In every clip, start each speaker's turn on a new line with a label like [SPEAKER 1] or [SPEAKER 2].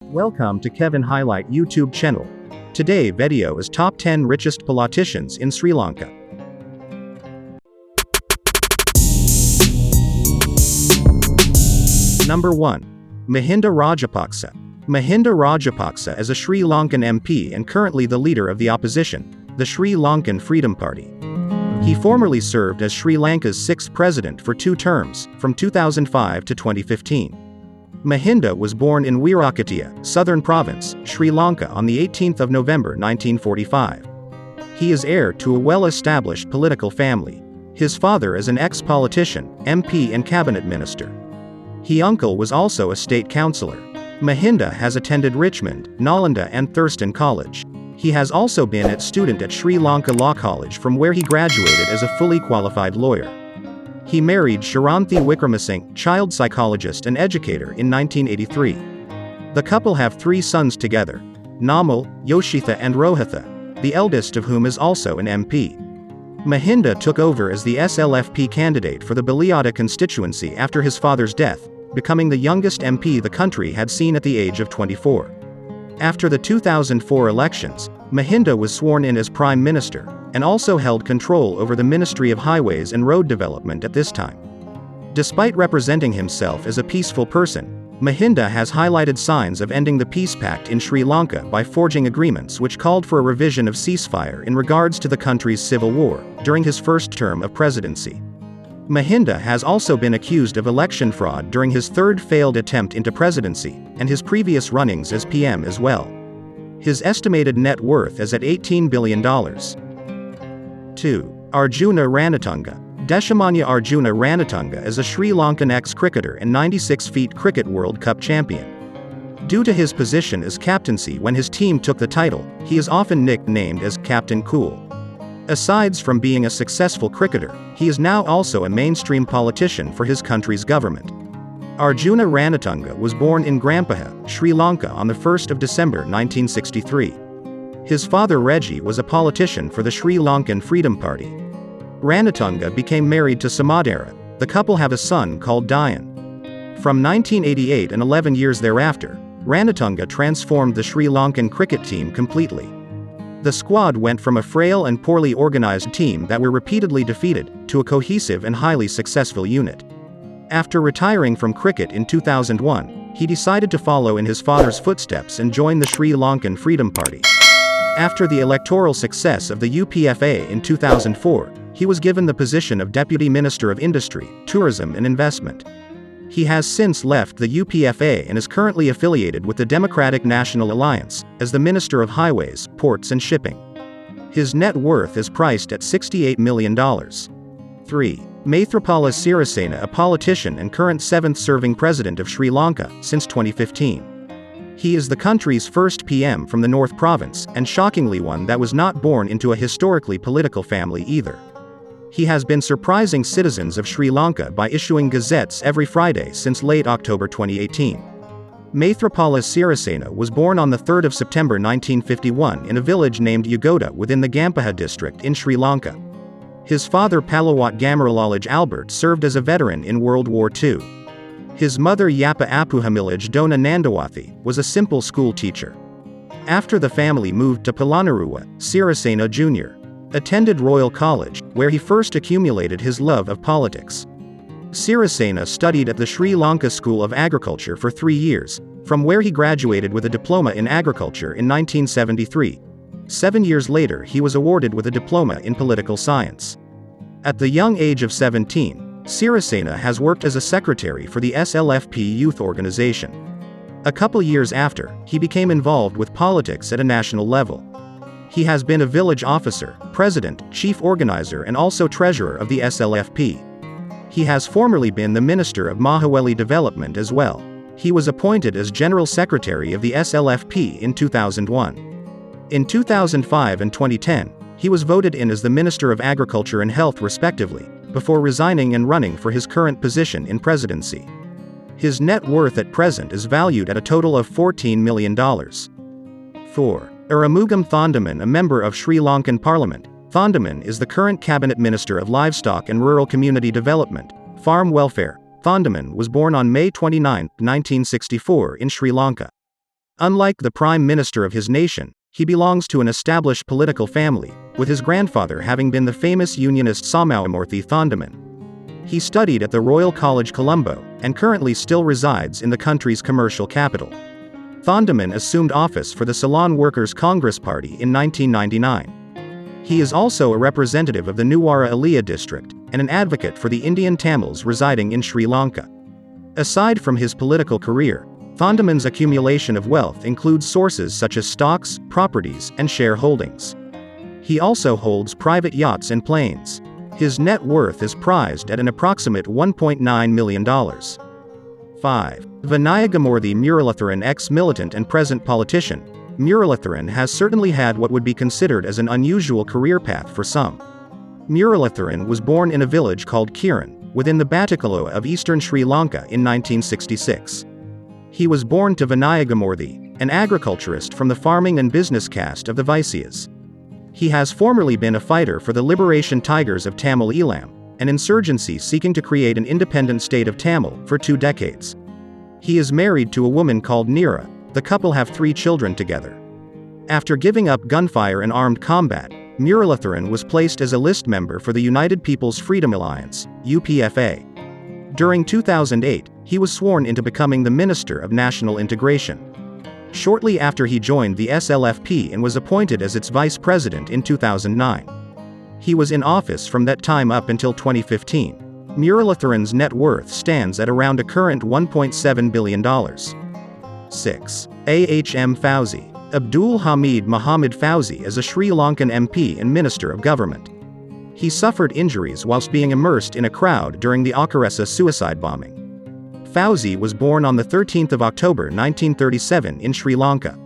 [SPEAKER 1] Welcome to Kevin Highlight YouTube channel. Today video is top 10 richest politicians in Sri Lanka. Number 1. Mahinda Rajapaksa. Mahinda Rajapaksa is a Sri Lankan MP and currently the leader of the opposition, the Sri Lankan Freedom Party. He formerly served as Sri Lanka's 6th president for 2 terms, from 2005 to 2015. Mahinda was born in Wirakatiya, Southern Province, Sri Lanka on the 18th of November 1945. He is heir to a well-established political family. His father is an ex-politician, MP and cabinet minister. His uncle was also a state councillor. Mahinda has attended Richmond, Nalanda and Thurston College. He has also been a student at Sri Lanka Law College from where he graduated as a fully qualified lawyer. He married Sharanthi Wickramasinghe, child psychologist and educator, in 1983. The couple have 3 sons together, Namal, Yoshitha and Rohitha, the eldest of whom is also an MP. Mahinda took over as the SLFP candidate for the Baliada constituency after his father's death, becoming the youngest MP the country had seen at the age of 24. After the 2004 elections, Mahinda was sworn in as Prime Minister, and also held control over the Ministry of Highways and Road Development at this time. Despite representing himself as a peaceful person, Mahinda has highlighted signs of ending the peace pact in Sri Lanka by forging agreements which called for a revision of ceasefire in regards to the country's civil war, during his first term of presidency. Mahinda has also been accused of election fraud during his 3rd failed attempt into presidency, and his previous runnings as PM as well. His estimated net worth is at $18 billion. 2. Arjuna Ranatunga. Deshamanya Arjuna Ranatunga is a Sri Lankan ex-cricketer and 96-feet cricket World Cup champion. Due to his position as captaincy when his team took the title, he is often nicknamed as Captain Cool. Asides from being a successful cricketer, he is now also a mainstream politician for his country's government. Arjuna Ranatunga was born in Grampaha, Sri Lanka on the 1st of December 1963. His father Reggie was a politician for the Sri Lankan Freedom Party. Ranatunga became married to Samadera. The couple have a son called Dayan. From 1988 and 11 years thereafter, Ranatunga transformed the Sri Lankan cricket team completely. The squad went from a frail and poorly organized team that were repeatedly defeated, to a cohesive and highly successful unit. After retiring from cricket in 2001, he decided to follow in his father's footsteps and join the Sri Lankan Freedom Party. After the electoral success of the UPFA in 2004, he was given the position of Deputy Minister of Industry, Tourism and Investment. He has since left the UPFA and is currently affiliated with the Democratic National Alliance, as the Minister of Highways, Ports and Shipping. His net worth is priced at $68 million. 3. Maithripala Sirisena, a politician and current 7th serving president of Sri Lanka, since 2015. He is the country's first PM from the North Province, and shockingly one that was not born into a historically political family either. He has been surprising citizens of Sri Lanka by issuing gazettes every Friday since late October 2018. Maithripala Sirisena was born on the 3rd of September 1951 in a village named Yagoda within the Gampaha district in Sri Lanka. His father Palawat Gamaralaj Albert served as a veteran in World War II. His mother Yapa Apuhamilaj Dona Nandawathi was a simple school teacher. After the family moved to Palanaruwa, Sirisena Jr. attended Royal College, where he first accumulated his love of politics. Sirisena studied at the Sri Lanka School of Agriculture for 3 years, from where he graduated with a diploma in agriculture in 1973. 7 years later he was awarded with a diploma in political science. At the young age of 17, Sirisena has worked as a secretary for the SLFP youth organization. A couple years after, he became involved with politics at a national level. He has been a village officer, president, chief organizer and also treasurer of the SLFP. He has formerly been the Minister of Mahaweli Development as well. He was appointed as General Secretary of the SLFP in 2001. In 2005 and 2010, he was voted in as the Minister of Agriculture and Health respectively, before resigning and running for his current position in presidency. His net worth at present is valued at a total of $14 million. 4. Arumugam Thondaman, a member of Sri Lankan Parliament. Thondaman is the current Cabinet Minister of Livestock and Rural Community Development, Farm Welfare. Thondaman was born on May 29, 1964 in Sri Lanka. Unlike the Prime Minister of his nation, he belongs to an established political family, with his grandfather having been the famous Unionist Soumawamurthy Thondaman. He studied at the Royal College Colombo, and currently still resides in the country's commercial capital. Thondaman assumed office for the Ceylon Workers' Congress Party in 1999. He is also a representative of the Nuwara Eliya district, and an advocate for the Indian Tamils residing in Sri Lanka. Aside from his political career, Thondaman's accumulation of wealth includes sources such as stocks, properties, and shareholdings. He also holds private yachts and planes. His net worth is prized at an approximate $1.9 million. 5. Vinayagamurthy Muralitharan. Ex-militant and present politician, Muralitharan has certainly had what would be considered as an unusual career path for some. Muralitharan was born in a village called Kiran, within the Batticaloa of eastern Sri Lanka in 1966. He was born to Vinayagamurthy, an agriculturist from the farming and business caste of the Vaisyas. He has formerly been a fighter for the Liberation Tigers of Tamil Eelam, an insurgency seeking to create an independent state of Tamil, for 2 decades. He is married to a woman called Neera. The couple have 3 children together. After giving up gunfire and armed combat, Muralitharan was placed as a list member for the United People's Freedom Alliance, UPFA. During 2008, he was sworn into becoming the Minister of National Integration. Shortly after he joined the SLFP and was appointed as its vice president in 2009. He was in office from that time up until 2015. Muralitharan's net worth stands at around a current $1.7 billion. 6. Ahm Fauzi. Abdul Hamid Muhammad Fauzi is a Sri Lankan MP and Minister of Government. He suffered injuries whilst being immersed in a crowd during the Akaresa suicide bombing. Fauzi was born on 13 October 1937 in Sri Lanka.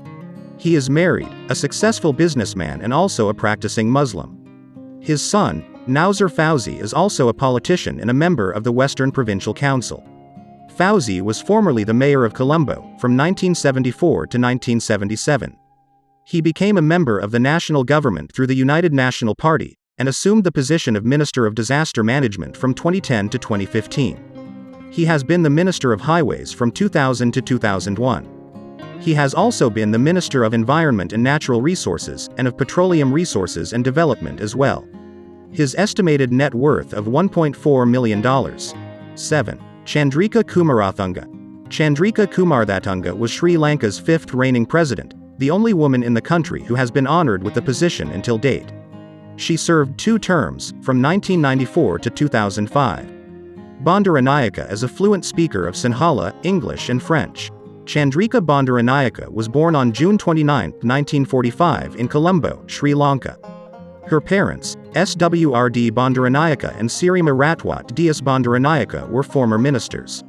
[SPEAKER 1] He is married, a successful businessman and also a practicing Muslim. His son, Nausar Fauzi, is also a politician and a member of the Western Provincial Council. Fauzi was formerly the mayor of Colombo, from 1974 to 1977. He became a member of the national government through the United National Party, and assumed the position of Minister of Disaster Management from 2010 to 2015. He has been the Minister of Highways from 2000 to 2001. He has also been the Minister of Environment and Natural Resources, and of Petroleum Resources and Development as well. His estimated net worth of $1.4 million. 7. Chandrika Kumarathunga. Chandrika Kumarthatunga was Sri Lanka's 5th reigning president, the only woman in the country who has been honored with the position until date. She served 2 terms, from 1994 to 2005. Bandaranayake is a fluent speaker of Sinhala, English and French. Chandrika Bandaranayake was born on June 29, 1945 in Colombo, Sri Lanka. Her parents, Swrd Bandaranayake and Sirima Ratwat Dias Bandaranayake, were former ministers.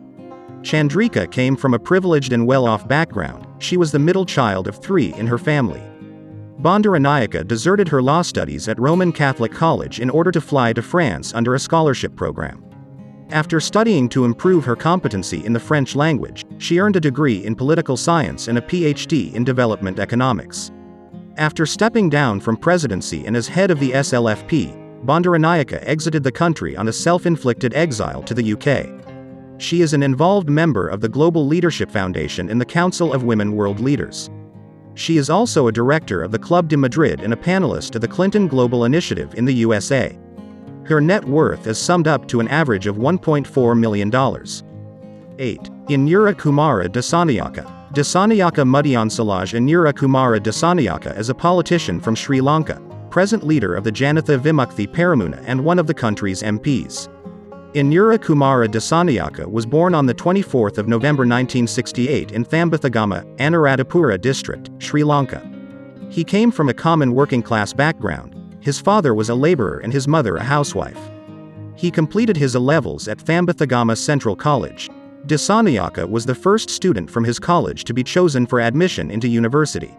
[SPEAKER 1] Chandrika came from a privileged and well-off background. She was the middle child of 3 in her family. Bandaranayake deserted her law studies at Roman Catholic College in order to fly to France under a scholarship program. After studying to improve her competency in the French language, she earned a degree in political science and a PhD in development economics. After stepping down from presidency and as head of the SLFP, Bandaranayake exited the country on a self-inflicted exile to the UK. She is an involved member of the Global Leadership Foundation and the Council of Women World Leaders. She is also a director of the Club de Madrid and a panelist of the Clinton Global Initiative in the USA. Her net worth is summed up to an average of $1.4 million. 8. Inura Kumara Dasanayake. Dasanayake Mudyansalaj Inura Kumara Dasanayake is a politician from Sri Lanka, present leader of the Janatha Vimukthi Peramuna and one of the country's MPs. Inura Kumara Dasanayake was born on 24 November 1968 in Thambathagama, Anuradhapura district, Sri Lanka. He came from a common working-class background. His father was a laborer and his mother a housewife. He completed his A-levels at Thambathagama Central College. Dasanayake was the first student from his college to be chosen for admission into university.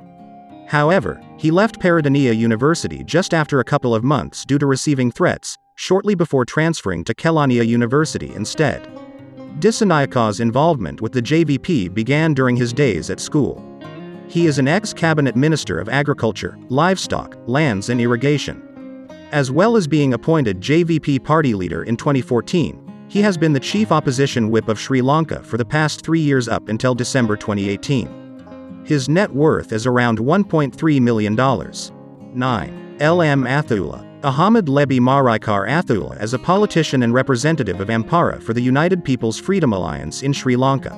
[SPEAKER 1] However, he left Peradeniya University just after a couple of months due to receiving threats, shortly before transferring to Kelaniya University instead. Dasanayake's involvement with the JVP began during his days at school. He is an ex-cabinet minister of agriculture, livestock, lands and irrigation. As well as being appointed JVP party leader in 2014, he has been the chief opposition whip of Sri Lanka for the past 3 years up until December 2018. His net worth is around $1.3 million. 9. L.M. Athula. Ahmed Lebi Maraikar Athula is a politician and representative of Ampara for the United People's Freedom Alliance in Sri Lanka.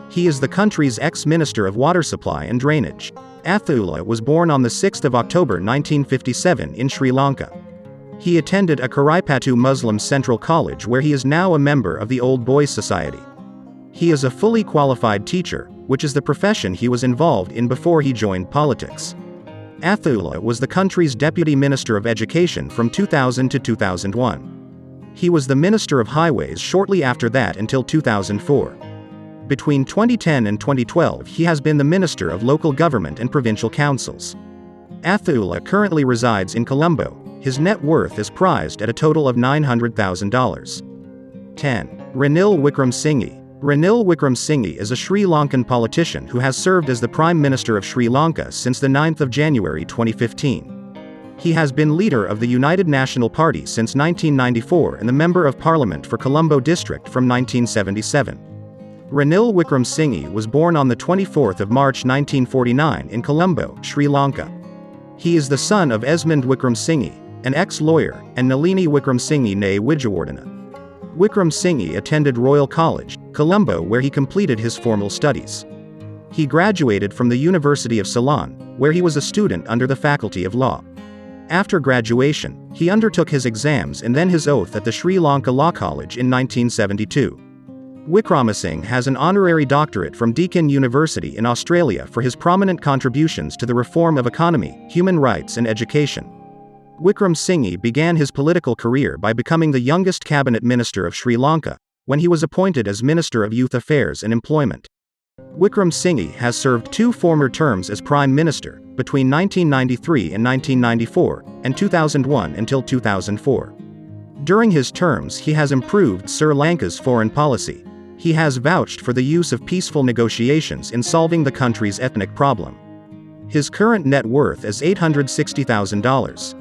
[SPEAKER 1] He is the country's ex-Minister of Water Supply and Drainage. Athula was born on 6 October 1957 in Sri Lanka. He attended a Karaipatu Muslim Central College where he is now a member of the Old Boys Society. He is a fully qualified teacher, which is the profession he was involved in before he joined politics. Athula was the country's Deputy Minister of Education from 2000 to 2001. He was the Minister of Highways shortly after that until 2004. Between 2010 and 2012 he has been the Minister of Local Government and Provincial Councils. Athula currently resides in Colombo. His net worth is prized at a total of $900,000. 10. Ranil Wickremesinghe. Ranil Wickremesinghe is a Sri Lankan politician who has served as the Prime Minister of Sri Lanka since 9 January 2015. He has been leader of the United National Party since 1994 and the Member of Parliament for Colombo District from 1977. Ranil Wickremesinghe was born on 24 March 1949 in Colombo, Sri Lanka. He is the son of Esmond Wickremesinghe, an ex-lawyer, and Nalini Wickremesinghe née Wijewardena. Wickremesinghe attended Royal College, Colombo where he completed his formal studies. He graduated from the University of Ceylon, where he was a student under the Faculty of Law. After graduation, he undertook his exams and then his oath at the Sri Lanka Law College in 1972. Wickremesinghe has an honorary doctorate from Deakin University in Australia for his prominent contributions to the reform of economy, human rights and education. Wickremesinghe began his political career by becoming the youngest cabinet minister of Sri Lanka, when he was appointed as Minister of Youth Affairs and Employment. Wickremesinghe has served 2 former terms as Prime Minister, between 1993 and 1994, and 2001 until 2004. During his terms he has improved Sri Lanka's foreign policy. He has vouched for the use of peaceful negotiations in solving the country's ethnic problem. His current net worth is $860,000.